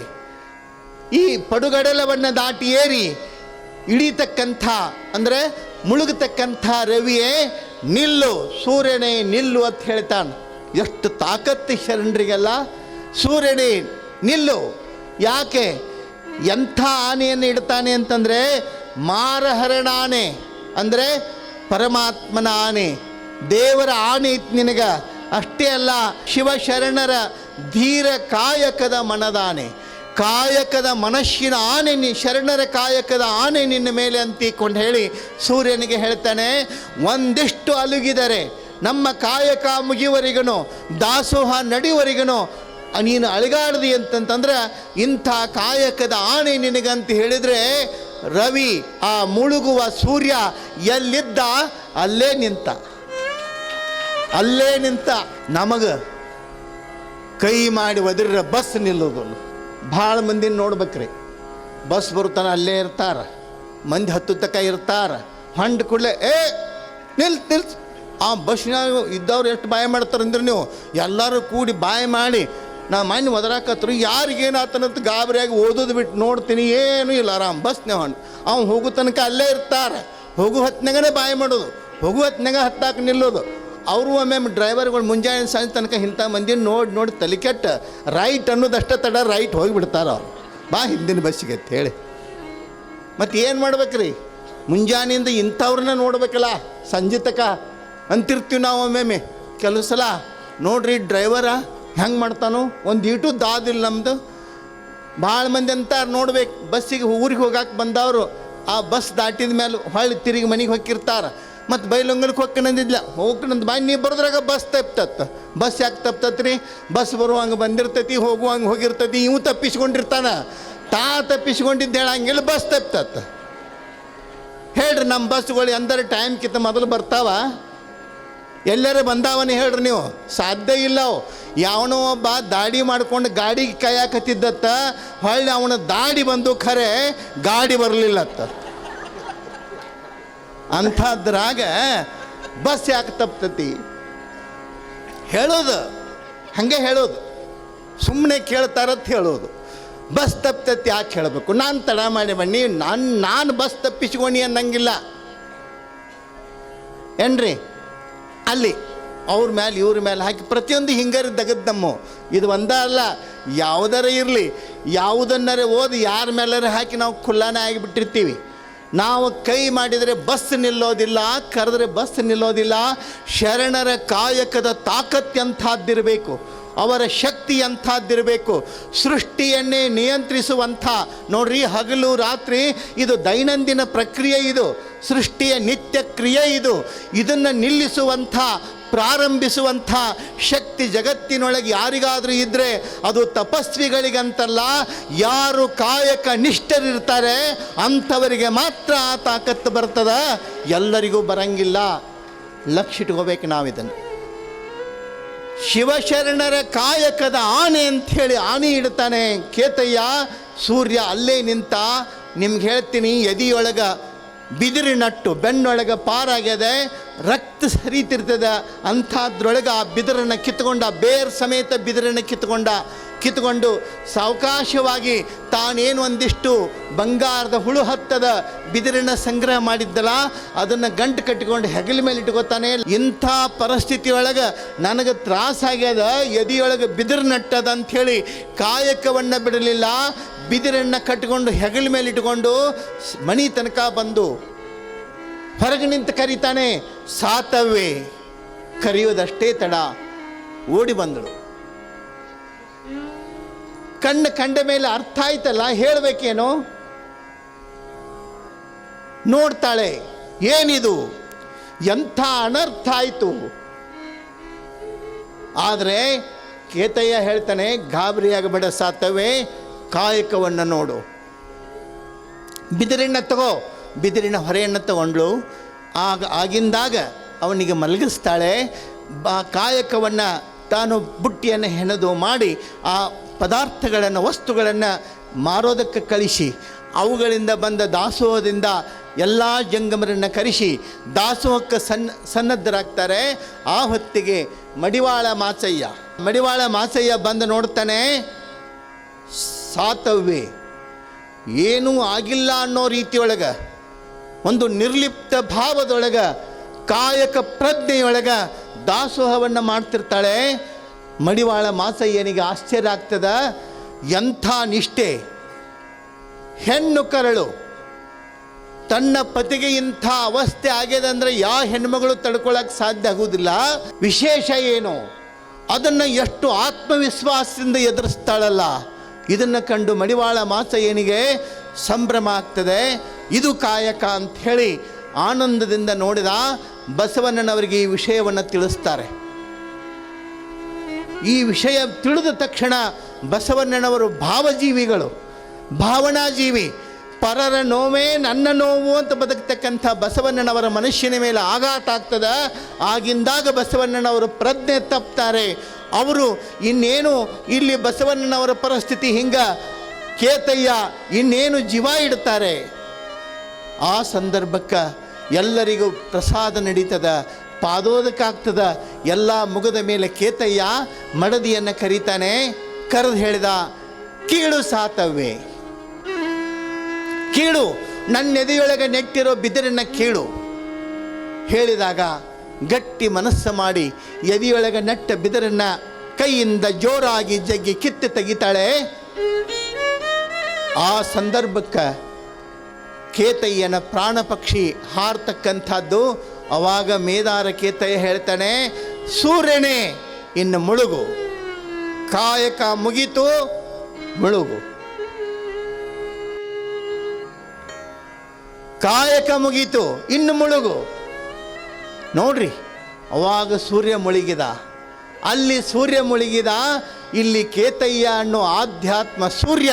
ಈ ಪಡುಗಡಲವನ್ನು ದಾಟಿ ಏರಿ ಇಳಿತಕ್ಕಂಥ ಅಂದರೆ ಮುಳುಗತಕ್ಕಂಥ ರವಿಯೇ ನಿಲ್ಲು, ಸೂರ್ಯನೇ ನಿಲ್ಲು ಅಂತ ಹೇಳ್ತಾನೆ. ಎಷ್ಟು ತಾಕತ್ತು ಶರಣರಿಗೆಲ್ಲ. ಸೂರ್ಯನೇ ನಿಲ್ಲು. ಯಾಕೆ? ಎಂಥ ಆನೆಯನ್ನು ಇಡ್ತಾನೆ ಅಂತಂದರೆ ಮಾರಹರಣ ಆನೆ ಅಂದರೆ ಪರಮಾತ್ಮನ ಆನೆ, ದೇವರ ಆನೆ ಇತ್ತು ನಿನಗೆ. ಅಷ್ಟೇ ಅಲ್ಲ, ಶಿವಶರಣರ ಧೀರ ಕಾಯಕದ ಮನದಾನೆ, ಕಾಯಕದ ಮನಸ್ಸಿನ ಆನೆ, ಶರಣರ ಕಾಯಕದ ಆನೆ ನಿನ್ನ ಮೇಲೆ ಅಂತಿಕೊಂಡು ಹೇಳಿ ಸೂರ್ಯನಿಗೆ ಹೇಳ್ತಾನೆ, ಒಂದಿಷ್ಟು ಅಲುಗಿದರೆ ನಮ್ಮ ಕಾಯಕ ಮುಗಿಯುವರಿಗನು, ದಾಸೋಹ ನಡೆಯುವರಿಗನು ನೀನು ಅಳಗಾಡ್ದಿ ಅಂತಂತಂದ್ರೆ ಇಂಥ ಕಾಯಕದ ಆಣೆ ನಿನಗಂತ ಹೇಳಿದರೆ ರವಿ, ಆ ಮುಳುಗುವ ಸೂರ್ಯ ಎಲ್ಲಿದ್ದ ಅಲ್ಲೇ ನಿಂತ. ನಮಗೆ ಕೈ ಮಾಡಿ ಒದರಿರ ಬಸ್ ನಿಲ್ಲೋದು. ಭಾಳ ಮಂದಿನ ನೋಡ್ಬೇಕ್ರಿ, ಬಸ್ ಬರುತ್ತಾನ ಅಲ್ಲೇ ಇರ್ತಾರ, ಮಂದಿ ಹತ್ತು ತಕ ಇರ್ತಾರ. ಹೊಂಡ ಕೂಡಲೇ ನಿಲ್ಸ್. ಆ ಬಸ್ನಾಗ ಇದ್ದವ್ರು ಎಷ್ಟು ಬಾಯಿ ಮಾಡ್ತಾರಂದ್ರೆ ನೀವು ಎಲ್ಲರೂ ಕೂಡಿ ಬಾಯಿ ಮಾಡಿ ನಾ ಮಣ್ಣು ಒದರಾಕತ್ರು ಯಾರಿಗೇನಾತನಂತ ಗಾಬರಿಯಾಗಿ ಓದೋದು ಬಿಟ್ಟು ನೋಡ್ತೀನಿ, ಏನೂ ಇಲ್ಲ, ಆರಾಮ್ ಬಸ್ನೇ ಹೊಂಡು. ಅವ್ನು ಹೋಗೋ ತನಕ ಅಲ್ಲೇ ಇರ್ತಾರೆ. ಹೋಗೋ ಹೊತ್ನಾಗನೇ ಬಾಯಿ ಮಾಡೋದು, ಹೋಗೋ ಹೊತ್ನಾಗ ಹತ್ತಾಕ ನಿಲ್ಲೋದು. ಅವರು ಒಮ್ಮೆ ಡ್ರೈವರ್ಗಳು ಮುಂಜಾನೆ ಸಂಜೆ ತನಕ ಇಂಥ ಮಂದಿನ ನೋಡಿ ತಲೆ ಕೆಟ್ಟ ರೈಟ್ ಅನ್ನೋದಷ್ಟೇ ತಡ ರೈಟ್ ಹೋಗಿಬಿಡ್ತಾರೆ ಅವ್ರು. ಬಾ ಹಿಂದಿನ ಬಸ್ಸಿಗೆ ಅಂತ ಹೇಳಿ. ಮತ್ತು ಏನು ಮಾಡ್ಬೇಕ್ರಿ, ಮುಂಜಾನೆಯಿಂದ ಇಂಥವ್ರನ್ನ ನೋಡ್ಬೇಕಲ್ಲ ಸಂಜೆ ತಕ ಅಂತಿರ್ತೀವಿ ನಾವು. ಒಮ್ಮೆ ಕೆಲವು ಸಲ ನೋಡ್ರಿ ಡ್ರೈವರ ಹೆಂಗೆ ಮಾಡ್ತಾನೋ, ಒಂದು ಈಟು ದಾದಿಲ್ಲ ನಮ್ಮದು. ಭಾಳ ಮಂದಿ ಅಂತಾರೆ ನೋಡ್ಬೇಕು, ಬಸ್ಸಿಗೆ ಊರಿಗೆ ಹೋಗಕ್ಕೆ ಬಂದವರು ಆ ಬಸ್ ದಾಟಿದ ಮೇಲೆ ಹೊಳ್ಳಿ ತಿರುಗಿ ಮನೆಗೆ ಹೋಗಿರ್ತಾರೆ. ಮತ್ತು ಬೈಲೊಂಗಲಕ್ಕೆ ಹೋಗ್ಕನಂದಿದ್ಲ, ಹೋಗ್ಕನಂದು ಬಾಯಿ ನೀ ಬರೋದ್ರಾಗ ಬಸ್ ತಪ್ತತ್ತ. ಬಸ್ ಯಾಕೆ ತಪ್ತತ್ರಿ, ಬಸ್ ಬರುವಂಗೆ ಬಂದಿರ್ತೈತಿ, ಹೋಗುವಂಗೆ ಹೋಗಿರ್ತೈತಿ. ಇವು ತಪ್ಪಿಸ್ಕೊಂಡಿರ್ತಾನೆ, ತಪ್ಪಿಸ್ಕೊಂಡಿದ್ದು ಹೇಳಂಗಿಲ್ಲ, ಬಸ್ ತಪ್ತತ್ತ. ಹೇಳ್ರಿ ನಮ್ಮ ಬಸ್ಗಳು ಎಂದರೆ ಟೈಮ್ಕಿಂತ ಮೊದಲು ಬರ್ತಾವ? ಎಲ್ಲರೂ ಬಂದಾವನೇ ಹೇಳ್ರಿ ನೀವು? ಸಾಧ್ಯ ಇಲ್ಲ. ಅವು ಯಾವನೋ ಒಬ್ಬ ದಾಡಿ ಮಾಡ್ಕೊಂಡು ಗಾಡಿಗೆ ಕಾಯಕತ್ತಿದ್ದತ್ತ, ಹೊಳ್ಳಿ ಅವನ ದಾಡಿ ಬಂದು ಖರೆ ಗಾಡಿ ಬರಲಿಲ್ಲತ್ತ. ಅಂಥದ್ರಾಗ ಬಸ್ ಯಾಕೆ ತಪ್ತತಿ ಹೇಳೋದು? ಹಾಗೆ ಹೇಳೋದು, ಸುಮ್ಮನೆ ಕೇಳ್ತಾರತ್ ಹೇಳೋದು. ಬಸ್ ತಪ್ತತಿ ಯಾಕೆ ಹೇಳಬೇಕು? ನಾನು ತಡ ಮಾಡಿ ಬನ್ನಿ, ನಾನು ಬಸ್ ತಪ್ಪಿಸ್ಕೊಂಡು ಅನ್ನಂಗಿಲ್ಲ ಏನ್ರಿ. ಅಲ್ಲಿ ಅವ್ರ ಮೇಲೆ ಇವ್ರ ಮೇಲೆ ಹಾಕಿ ಪ್ರತಿಯೊಂದು ಹಿಂಗಾರಿ ದಗದ್ ನಮ್ಮ. ಇದು ಒಂದೇ ಅಲ್ಲ, ಯಾವುದರ ಇರಲಿ, ಯಾವುದನ್ನರೇ ಓದಿ ಯಾರ ಮೇಲಾರ ಹಾಕಿ ನಾವು ಖುಲ್ಲಾನೇ ಆಗಿಬಿಟ್ಟಿರ್ತೀವಿ. ನಾವು ಕೈ ಮಾಡಿದರೆ ಬಸ್ ನಿಲ್ಲೋದಿಲ್ಲ, ಕರೆದ್ರೆ ಬಸ್ ನಿಲ್ಲೋದಿಲ್ಲ. ಶರಣರ ಕಾಯಕದ ತಾಕತ್ಯಂಥದ್ದಿರಬೇಕು, ಅವರ ಶಕ್ತಿ ಅಂಥದ್ದಿರಬೇಕು. ಸೃಷ್ಟಿಯನ್ನೇ ನಿಯಂತ್ರಿಸುವಂಥ ನೋಡ್ರಿ, ಹಗಲು ರಾತ್ರಿ ಇದು ದೈನಂದಿನ ಪ್ರಕ್ರಿಯೆ, ಇದು ಸೃಷ್ಟಿಯ ನಿತ್ಯ ಕ್ರಿಯೆ. ಇದನ್ನು ನಿಲ್ಲಿಸುವಂಥ, ಪ್ರಾರಂಭಿಸುವಂಥ ಶಕ್ತಿ ಜಗತ್ತಿನೊಳಗೆ ಯಾರಿಗಾದರೂ ಇದ್ದರೆ ಅದು ತಪಸ್ವಿಗಳಿಗಂತಲ್ಲ, ಯಾರು ಕಾಯಕ ನಿಷ್ಠರಿರ್ತಾರೆ ಅಂಥವರಿಗೆ ಮಾತ್ರ ಆ ತಾಕತ್ತು ಬರ್ತದೆ, ಎಲ್ಲರಿಗೂ ಬರಂಗಿಲ್ಲ. ಲಕ್ಷ ಇಟ್ಕೋಬೇಕು ನಾವಿದನ್ನು. ಶಿವಶರಣರ ಕಾಯಕದ ಆನೆ ಅಂಥೇಳಿ ಆನೆ ಇಡ್ತಾನೆ ಕೇತಯ್ಯ. ಸೂರ್ಯ ಅಲ್ಲೇ ನಿಂತ. ನಿಮ್ಗೆ ಹೇಳ್ತೀನಿ, ಎದಿಯೊಳಗೆ ಬಿದಿರು ನಟ್ಟು, ಬೆನ್ನೊಳಗೆ ಪಾರಾಗ್ಯದೆ, ರಕ್ತ ಹರಿತಿರ್ತದೆ. ಅಂಥದ್ರೊಳಗೆ ಆ ಬಿದಿರನ್ನು ಕಿತ್ಕೊಂಡ, ಬೇರ್ ಸಮೇತ ಬಿದಿರನ್ನು ಕಿತ್ಕೊಂಡು ಸಾವಕಾಶವಾಗಿ ತಾನೇನು ಒಂದಿಷ್ಟು ಬಂಗಾರದ ಹುಳು ಹತ್ತದ ಬಿದಿರನ್ನು ಸಂಗ್ರಹ ಮಾಡಿದ್ದಲ್ಲ, ಅದನ್ನು ಗಂಟು ಕಟ್ಟಿಕೊಂಡು ಹೆಗಲ ಮೇಲೆ ಇಟ್ಕೋತಾನೆ. ಇಂಥ ಪರಿಸ್ಥಿತಿಯೊಳಗೆ ನನಗೆ ತ್ರಾಸಾಗ್ಯದ, ಎದಿಯೊಳಗೆ ಬಿದಿರು ನಟ್ಟದ ಅಂಥೇಳಿ ಕಾಯಕವನ್ನು ಬಿಡಲಿಲ್ಲ. ಬಿದಿರನ್ನು ಕಟ್ಟಿಕೊಂಡು ಹೆಗಲ ಮೇಲೆ ಇಟ್ಕೊಂಡು ಮಣಿ ತನಕ ಬಂದು ಹೊರಗೆ ನಿಂತು ಕರೀತಾನೆ. ಸಾತವ್ವೆ, ಕರೆಯೋದಷ್ಟೇ ತಡ, ಓಡಿ ಬಂದಳು. ಕಂಡ ಮೇಲೆ ಅರ್ಥ ಆಯ್ತಲ್ಲ, ಹೇಳಬೇಕೇನೋ. ನೋಡ್ತಾಳೆ, ಏನಿದು, ಎಂಥ ಅನರ್ಥ ಆಯಿತು. ಆದರೆ ಕೇತಯ್ಯ ಹೇಳ್ತಾನೆ, ಗಾಬರಿಯಾಗಬೇಡ ಸಾತವ್ವೆ, ಕಾಯಕವನ್ನು ನೋಡು. ಬಿದಿರನ್ನು ತಗೋ. ಬಿದಿರಿನ ಹೊರೆಯನ್ನು ತಗೊಂಡ್ಳು. ಆಗಿಂದಾಗ ಅವನಿಗೆ ಮಲಗಿಸ್ತಾಳೆ. ಕಾಯಕವನ್ನು ತಾನು ಬುಟ್ಟಿಯನ್ನು ಹೆಣೆದು ಮಾಡಿ ಆ ಪದಾರ್ಥಗಳನ್ನು, ವಸ್ತುಗಳನ್ನು ಮಾರೋದಕ್ಕೆ ಕಳಿಸಿ, ಅವುಗಳಿಂದ ಬಂದ ದಾಸೋಹದಿಂದ ಎಲ್ಲ ಜಂಗಮರನ್ನು ಕರೆಸಿ ದಾಸೋಹಕ್ಕೆ ಸನ್ನದ್ಧರಾಗ್ತಾರೆ. ಆ ಹೊತ್ತಿಗೆ ಮಡಿವಾಳ ಮಾಚಯ್ಯ ಬಂದು ನೋಡ್ತಾನೆ. ಸಾತವ್ವೆ ಏನೂ ಆಗಿಲ್ಲ ಅನ್ನೋ ರೀತಿಯೊಳಗೆ, ಒಂದು ನಿರ್ಲಿಪ್ತ ಭಾವದೊಳಗೆ, ಕಾಯಕ ಪ್ರಜ್ಞೆಯೊಳಗೆ ದಾಸೋಹವನ್ನು ಮಾಡ್ತಿರ್ತಾಳೆ. ಮಡಿವಾಳ ಮಾಚಯ್ಯನಿಗೆ ಆಶ್ಚರ್ಯ ಆಗ್ತದ. ಎಂಥ ನಿಷ್ಠೆ! ಹೆಣ್ಣು ಕರಳು ತನ್ನ ಪತಿಗೆ ಇಂಥ ಅವಸ್ಥೆ ಆಗ್ಯದ ಅಂದರೆ ಯಾವ ಹೆಣ್ಮಗಳು ತಡ್ಕೊಳ್ಳೋಕೆ ಸಾಧ್ಯ ಆಗುವುದಿಲ್ಲ. ವಿಶೇಷ ಏನು, ಅದನ್ನು ಎಷ್ಟು ಆತ್ಮವಿಶ್ವಾಸದಿಂದ ಎದುರಿಸ್ತಾಳಲ್ಲ. ಇದನ್ನು ಕಂಡು ಮಡಿವಾಳ ಮಾಚಯ್ಯನಿಗೆ ಸಂಭ್ರಮ ಆಗ್ತದೆ. ಇದು ಕಾಯಕ ಅಂಥೇಳಿ ಆನಂದದಿಂದ ನೋಡಿದ. ಬಸವಣ್ಣನವರಿಗೆ ಈ ವಿಷಯವನ್ನು ತಿಳಿಸ್ತಾರೆ. ಈ ವಿಷಯ ತಿಳಿದ ತಕ್ಷಣ ಬಸವಣ್ಣನವರು ಭಾವಜೀವಿಗಳು, ಭಾವನಾಜೀವಿ. ಪರರ ನೋವೇ ನನ್ನ ನೋವು ಅಂತ ಬದುಕ್ತಕ್ಕಂಥ ಬಸವಣ್ಣನವರ ಮನುಷ್ಯನ ಮೇಲೆ ಆಘಾತ ಆಗ್ತದೆ. ಆಗಿಂದಾಗ ಬಸವಣ್ಣನವರು ಪ್ರಜ್ಞೆ ತಪ್ತಾರೆ. ಅವರು ಇನ್ನೇನು ಇಲ್ಲಿ ಬಸವಣ್ಣನವರ ಪರಿಸ್ಥಿತಿ ಹಿಂಗ, ಕೇತಯ್ಯ ಇನ್ನೇನು ಜೀವ ಇಡ್ತಾರೆ. ಆ ಸಂದರ್ಭಕ್ಕೆ ಎಲ್ಲರಿಗೂ ಪ್ರಸಾದ ನಡೀತದ, ಪಾದೋದಕ್ಕಾಗ್ತದ. ಎಲ್ಲ ಮುಗದ ಮೇಲೆ ಕೇತಯ್ಯ ಮಡದಿಯನ್ನು ಕರೀತಾನೆ. ಕರೆದು ಹೇಳಿದ, ಕೀಳು ಸಾತವ್ವೆ, ಕೀಳು, ನನ್ನ ಎದೆಯೊಳಗೆ ನೆಟ್ಟಿರೋ ಬಿದಿರನ್ನ ಕೀಳು. ಹೇಳಿದಾಗ ಗಟ್ಟಿ ಮನಸ್ಸು ಮಾಡಿ ಎದೆಯೊಳಗೆ ನೆಟ್ಟ ಬಿದಿರನ್ನ ಕೈಯಿಂದ ಜೋರಾಗಿ ಜಗ್ಗಿ ಕಿತ್ತು ತೆಗಿತಾಳೆ. ಆ ಸಂದರ್ಭಕ್ಕೆ ಕೇತಯ್ಯನ ಪ್ರಾಣ ಪಕ್ಷಿ ಹಾರ್ತಕ್ಕಂಥದ್ದು. ಅವಾಗ ಮೇದಾರ ಕೇತಯ್ಯ ಹೇಳ್ತಾನೆ, ಸೂರ್ಯನೇ ಇನ್ನು ಮುಳುಗು, ಕಾಯಕ ಮುಗಿತು, ಮುಳುಗು, ಕಾಯಕ ಮುಗೀತು, ಇನ್ನು ಮುಳುಗು. ನೋಡ್ರಿ, ಅವಾಗ ಸೂರ್ಯ ಮುಳುಗಿದ. ಅಲ್ಲಿ ಸೂರ್ಯ ಮುಳುಗಿದ, ಇಲ್ಲಿ ಕೇತಯ್ಯ ಅನ್ನೋ ಆಧ್ಯಾತ್ಮ ಸೂರ್ಯ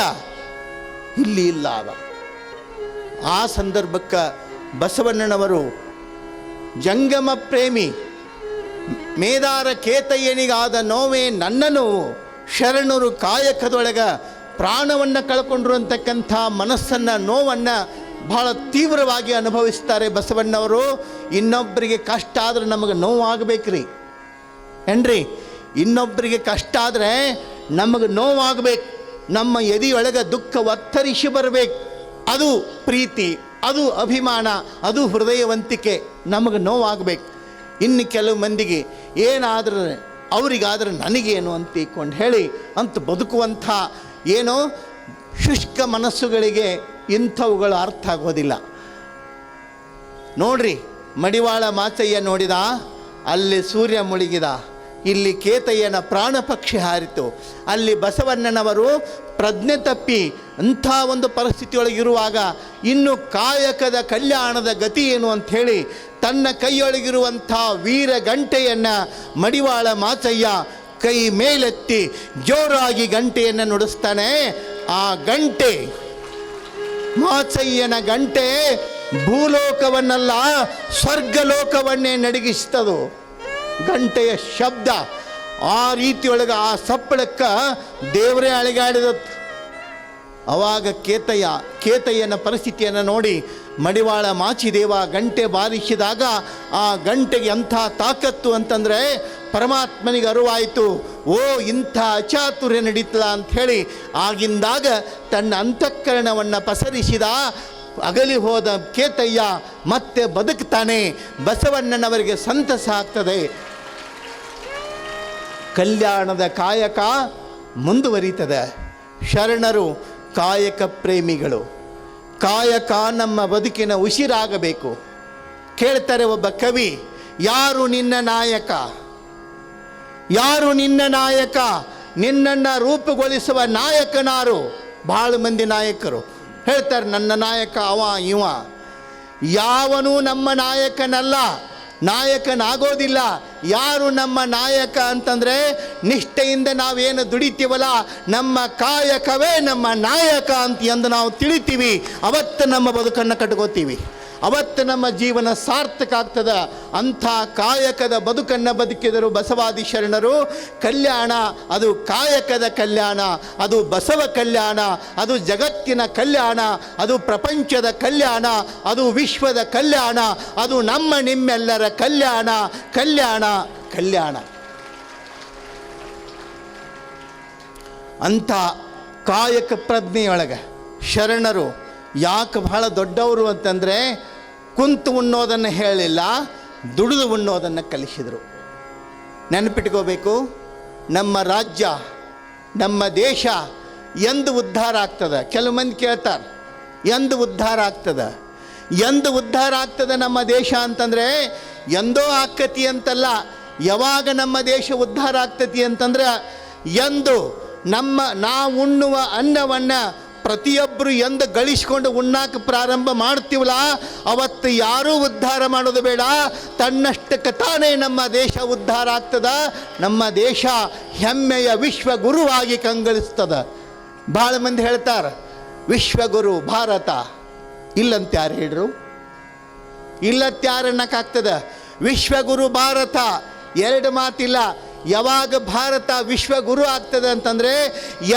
ಇಲ್ಲಿ ಇಲ್ಲ ಅದ. ಆ ಸಂದರ್ಭಕ್ಕೆ ಬಸವಣ್ಣನವರು ಜಂಗಮ ಪ್ರೇಮಿ, ಮೇದಾರ ಕೇತಯ್ಯನಿಗಾದ ನೋವೇ ನನ್ನ ನೋವು, ಶರಣರು ಕಾಯಕದೊಳಗೆ ಪ್ರಾಣವನ್ನು ಕಳ್ಕೊಂಡ್ರು ಅಂತಕ್ಕಂಥ ಮನಸ್ಸನ್ನು, ನೋವನ್ನು ಬಹಳ ತೀವ್ರವಾಗಿ ಅನುಭವಿಸ್ತಾರೆ ಬಸವಣ್ಣವರು. ಇನ್ನೊಬ್ಬರಿಗೆ ಕಷ್ಟ ಆದರೆ ನಮಗೆ ನೋವಾಗಬೇಕ್ರಿ ಏನ್ರಿ, ಇನ್ನೊಬ್ಬರಿಗೆ ಕಷ್ಟ ಆದರೆ ನಮಗೆ ನೋವಾಗಬೇಕು, ನಮ್ಮ ಎದೆಯೊಳಗೆ ದುಃಖ ಒತ್ತರಿಸಿ ಬರಬೇಕು. ಅದು ಪ್ರೀತಿ, ಅದು ಅಭಿಮಾನ, ಅದು ಹೃದಯವಂತಿಕೆ, ನಮಗೆ ನೋವಾಗಬೇಕು. ಇನ್ನು ಕೆಲವು ಮಂದಿಗೆ ಏನಾದ್ರೆ ಅವರಿಗಾದ್ರೆ ನನಗೇನು ಅಂತ ಇಕ್ಕೊಂಡು ಹೇಳಿ ಅಂತ ಬದುಕುವಂಥ ಏನೋ ಶುಷ್ಕ ಮನಸ್ಸುಗಳಿಗೆ ಇಂಥವುಗಳು ಅರ್ಥ ಆಗೋದಿಲ್ಲ. ನೋಡ್ರಿ, ಮಡಿವಾಳ ಮಾಚಯ್ಯ ನೋಡಿದ, ಅಲ್ಲಿ ಸೂರ್ಯ ಮುಳುಗಿದ, ಇಲ್ಲಿ ಕೇತಯ್ಯನ ಪ್ರಾಣ ಪಕ್ಷಿ ಹಾರಿತು. ಅಲ್ಲಿ ಬಸವಣ್ಣನವರು ಪ್ರಜ್ಞೆ ತಪ್ಪಿ ಅಂಥ ಒಂದು ಪರಿಸ್ಥಿತಿಯೊಳಗಿರುವಾಗ ಇನ್ನು ಕಾಯಕದ ಕಲ್ಯಾಣದ ಗತಿ ಏನು ಅಂಥೇಳಿ ತನ್ನ ಕೈಯೊಳಗಿರುವಂಥ ವೀರ ಗಂಟೆಯನ್ನು ಮಡಿವಾಳ ಮಾಚಯ್ಯ ಕೈ ಮೇಲೆತ್ತಿ ಜೋರಾಗಿ ಗಂಟೆಯನ್ನು ನುಡಿಸ್ತಾನೆ. ಆ ಗಂಟೆ, ಮಾಚಯ್ಯನ ಗಂಟೆ ಭೂಲೋಕವನ್ನಲ್ಲ ಸ್ವರ್ಗಲೋಕವನ್ನೇ ನಡಗಿಸ್ತದು. ಗಂಟೆಯ ಶಬ್ದ ಆ ರೀತಿಯೊಳಗೆ, ಆ ಸಪ್ಪಳಕ್ಕೆ ದೇವರೇ ಅಳಿಗಾಡಿದ. ಅವಾಗ ಕೇತಯ್ಯನ ಪರಿಸ್ಥಿತಿಯನ್ನು ನೋಡಿ ಮಡಿವಾಳ ಮಾಚಿದೇವ ಗಂಟೆ ಬಾರಿಸಿದಾಗ ಆ ಗಂಟೆಗೆ ಅಂಥ ತಾಕತ್ತು ಅಂತಂದರೆ ಪರಮಾತ್ಮನಿಗೆ ಅರಿವಾಯಿತು. ಓ, ಇಂಥ ಅಚಾತುರ್ಯ ನಡೀತಲ್ಲ ಅಂಥೇಳಿ ಆಗಿಂದಾಗ ತನ್ನ ಅಂತಃಕರಣವನ್ನು ಪಸರಿಸಿದ. ಅಗಲಿ ಹೋದ ಕೇತಯ್ಯ ಮತ್ತೆ ಬದುಕ್ತಾನೆ. ಬಸವಣ್ಣನವರಿಗೆ ಸಂತಸ ಆಗ್ತದೆ. ಕಲ್ಯಾಣದ ಕಾಯಕ ಮುಂದುವರಿತದೆ. ಶರಣರು ಕಾಯಕ ಪ್ರೇಮಿಗಳು. ಕಾಯಕ ನಮ್ಮ ಬದುಕಿನ ಉಸಿರಾಗಬೇಕು. ಕೇಳ್ತಾರೆ ಒಬ್ಬ ಕವಿ, ಯಾರು ನಿನ್ನ ನಾಯಕ, ಯಾರು ನಿನ್ನ ನಾಯಕ, ನಿನ್ನನ್ನು ರೂಪುಗೊಳಿಸುವ ನಾಯಕನಾರು. ಭಾಳ ಮಂದಿ ನಾಯಕರು ಹೇಳ್ತಾರೆ, ನನ್ನ ನಾಯಕ ಅವ ಇವ. ಯಾವನೂ ನಮ್ಮ ನಾಯಕನಲ್ಲ, ನಾಯಕನಾಗೋದಿಲ್ಲ. ಯಾರು ನಮ್ಮ ನಾಯಕ ಅಂತಂದರೆ ನಿಷ್ಠೆಯಿಂದ ನಾವೇನು ದುಡಿತೀವಲ್ಲ, ನಮ್ಮ ಕಾಯಕವೇ ನಮ್ಮ ನಾಯಕ ಅಂತ ಎಂದು ನಾವು ತಿಳಿತೀವಿ. ಅವತ್ತು ನಮ್ಮ ಬದುಕನ್ನು ಕಟ್ಕೋತೀವಿ, ಅವತ್ತು ನಮ್ಮ ಜೀವನ ಸಾರ್ಥಕ ಆಗ್ತದೆ. ಅಂಥ ಕಾಯಕದ ಬದುಕನ್ನು ಬದುಕಿದರು ಬಸವಾದಿ ಶರಣರು. ಕಲ್ಯಾಣ ಅದು ಕಾಯಕದ ಕಲ್ಯಾಣ, ಅದು ಬಸವ ಕಲ್ಯಾಣ, ಅದು ಜಗತ್ತಿನ ಕಲ್ಯಾಣ, ಅದು ಪ್ರಪಂಚದ ಕಲ್ಯಾಣ, ಅದು ವಿಶ್ವದ ಕಲ್ಯಾಣ, ಅದು ನಮ್ಮ ನಿಮ್ಮೆಲ್ಲರ ಕಲ್ಯಾಣ. ಕಲ್ಯಾಣ ಕಲ್ಯಾಣ ಅಂಥ ಕಾಯಕ ಪ್ರಜ್ಞೆಯೊಳಗೆ ಶರಣರು ಯಾಕೆ ಬಹಳ ದೊಡ್ಡವರು ಅಂತಂದರೆ, ಕುಂತು ಉಣ್ಣೋದನ್ನು ಹೇಳಿಲ್ಲ, ದುಡಿದು ಉಣ್ಣೋದನ್ನು ಕಲಿಸಿದರು. ನೆನಪಿಟ್ಕೋಬೇಕು, ನಮ್ಮ ರಾಜ್ಯ, ನಮ್ಮ ದೇಶ ಎಂದು ಉದ್ಧಾರ ಆಗ್ತದೆ. ಕೆಲವು ಮಂದಿ ಕೇಳ್ತಾರೆ, ಎಂದು ಉದ್ಧಾರ ಆಗ್ತದೆ, ಎಂದು ಉದ್ಧಾರ ಆಗ್ತದೆ ನಮ್ಮ ದೇಶ ಅಂತಂದರೆ, ಎಂದೋ ಆಕ್ಕತಿ ಅಂತಲ್ಲ. ಯಾವಾಗ ನಮ್ಮ ದೇಶ ಉದ್ಧಾರ ಆಗ್ತತಿ ಅಂತಂದ್ರೆ, ಎಂದು ನಾವು ಉಣ್ಣುವ ಅನ್ನವನ್ನು ಪ್ರತಿಯೊಬ್ಬರು ಎಂದು ಗಳಿಸ್ಕೊಂಡು ಉಣ್ಣಾಕ ಪ್ರಾರಂಭ ಮಾಡ್ತೀವಲ್ಲ, ಅವತ್ತು ಯಾರೂ ಉದ್ಧಾರ ಮಾಡೋದು ಬೇಡ, ತನ್ನಷ್ಟಕ್ಕೆ ತಾನೇ ನಮ್ಮ ದೇಶ ಉದ್ಧಾರ ಆಗ್ತದ. ನಮ್ಮ ದೇಶ ಹೆಮ್ಮೆಯ ವಿಶ್ವಗುರುವಾಗಿ ಕಂಗೊಳಿಸ್ತದ. ಭಾಳ ಮಂದಿ ಹೇಳ್ತಾರೆ, ವಿಶ್ವಗುರು ಭಾರತ, ಇಲ್ಲಂತ ಯಾರು ಹೇಳ್ರು? ಇಲ್ಲತ್ಯಾರು ಅನ್ನಕ್ಕಾಗ್ತದ? ವಿಶ್ವಗುರು ಭಾರತ, ಎರಡು ಮಾತಿಲ್ಲ. ಯಾವಾಗ ಭಾರತ ವಿಶ್ವಗುರು ಆಗ್ತದೆ ಅಂತಂದರೆ,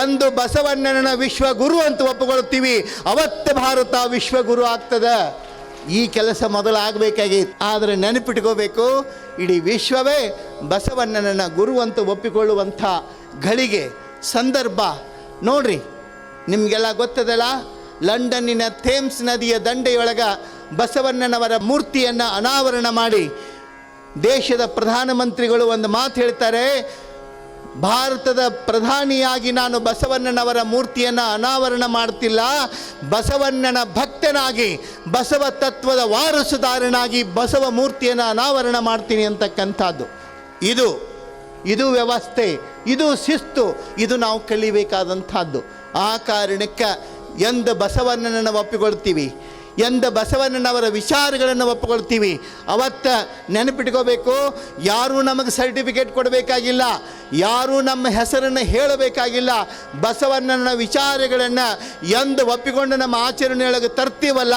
ಎಂದು ಬಸವಣ್ಣನ ವಿಶ್ವಗುರು ಅಂತ ಒಪ್ಪಿಕೊಳ್ತೀವಿ ಅವತ್ತು ಭಾರತ ವಿಶ್ವಗುರು ಆಗ್ತದೆ. ಈ ಕೆಲಸ ಮೊದಲು ಆಗಬೇಕಾಗಿತ್ತು. ಆದರೆ ನೆನಪಿಟ್ಕೋಬೇಕು, ಇಡೀ ವಿಶ್ವವೇ ಬಸವಣ್ಣನ ಗುರು ಅಂತ ಒಪ್ಪಿಕೊಳ್ಳುವಂಥ ಗಳಿಗೆ ಸಂದರ್ಭ ನೋಡ್ರಿ. ನಿಮಗೆಲ್ಲ ಗೊತ್ತದಲ್ಲ, ಲಂಡನ್ನಿನ ಥೇಮ್ಸ್ ನದಿಯ ದಂಡೆಯೊಳಗೆ ಬಸವಣ್ಣನವರ ಮೂರ್ತಿಯನ್ನು ಅನಾವರಣ ಮಾಡಿ ದೇಶದ ಪ್ರಧಾನಮಂತ್ರಿಗಳು ಒಂದು ಮಾತು ಹೇಳ್ತಾರೆ, ಭಾರತದ ಪ್ರಧಾನಿಯಾಗಿ ನಾನು ಬಸವಣ್ಣನವರ ಮೂರ್ತಿಯನ್ನು ಅನಾವರಣ ಮಾಡ್ತಿಲ್ಲ, ಬಸವಣ್ಣನ ಭಕ್ತನಾಗಿ ಬಸವ ತತ್ವದ ವಾರಸುದಾರನಾಗಿ ಬಸವ ಮೂರ್ತಿಯನ್ನು ಅನಾವರಣ ಮಾಡ್ತೀನಿ ಅಂತಕ್ಕಂಥದ್ದು. ಇದು ವ್ಯವಸ್ಥೆ, ಇದು ಶಿಸ್ತು, ಇದು ನಾವು ಕಲಿಬೇಕಾದಂಥದ್ದು. ಆ ಕಾರಣಕ್ಕೆ ಎಂದು ಬಸವಣ್ಣನನ್ನು ಒಪ್ಪಿಕೊಳ್ತೀವಿ, ಎಂದು ಬಸವಣ್ಣನವರ ವಿಚಾರಗಳನ್ನು ಒಪ್ಪಿಕೊಳ್ತೀವಿ, ಅವತ್ತು ನೆನಪಿಟ್ಕೋಬೇಕು, ಯಾರೂ ನಮಗೆ ಸರ್ಟಿಫಿಕೇಟ್ ಕೊಡಬೇಕಾಗಿಲ್ಲ, ಯಾರೂ ನಮ್ಮ ಹೆಸರನ್ನು ಹೇಳಬೇಕಾಗಿಲ್ಲ. ಬಸವಣ್ಣನ ವಿಚಾರಗಳನ್ನು ಎಂದು ಒಪ್ಪಿಕೊಂಡು ನಮ್ಮ ಆಚರಣೆಯೊಳಗೆ ತರ್ತೀವಲ್ಲ,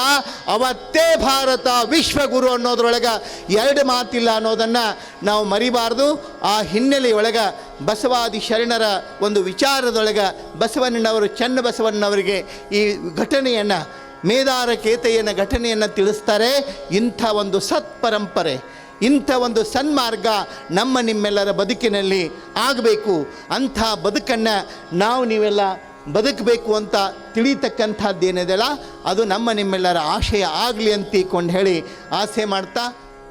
ಅವತ್ತೇ ಭಾರತ ವಿಶ್ವಗುರು ಅನ್ನೋದ್ರೊಳಗೆ ಎರಡು ಮಾತಿಲ್ಲ ಅನ್ನೋದನ್ನು ನಾವು ಮರಿಬಾರ್ದು. ಆ ಹಿನ್ನೆಲೆಯೊಳಗೆ ಬಸವಾದಿ ಶರಣರ ಒಂದು ವಿಚಾರದೊಳಗೆ ಬಸವಣ್ಣನವರು ಚನ್ನಬಸವಣ್ಣನವರಿಗೆ ಈ ಘಟನೆಯನ್ನು, ಮೇದಾರ ಕೇತೆಯನ ಘಟನೆಯನ್ನು ತಿಳಿಸ್ತಾರೆ. ಇಂಥ ಒಂದು ಸತ್ಪರಂಪರೆ, ಇಂಥ ಒಂದು ಸನ್ಮಾರ್ಗ ನಮ್ಮ ನಿಮ್ಮೆಲ್ಲರ ಬದುಕಿನಲ್ಲಿ ಆಗಬೇಕು. ಅಂಥ ಬದುಕನ್ನು ನೀವೆಲ್ಲ ಬದುಕಬೇಕು ಅಂತ ತಿಳಿತಕ್ಕಂಥದ್ದೇನಿದೆಯಲ್ಲ, ಅದು ನಮ್ಮ ನಿಮ್ಮೆಲ್ಲರ ಆಶಯ ಆಗಲಿ ಅಂತ ಹೇಳಿ ಆಸೆ ಮಾಡ್ತಾ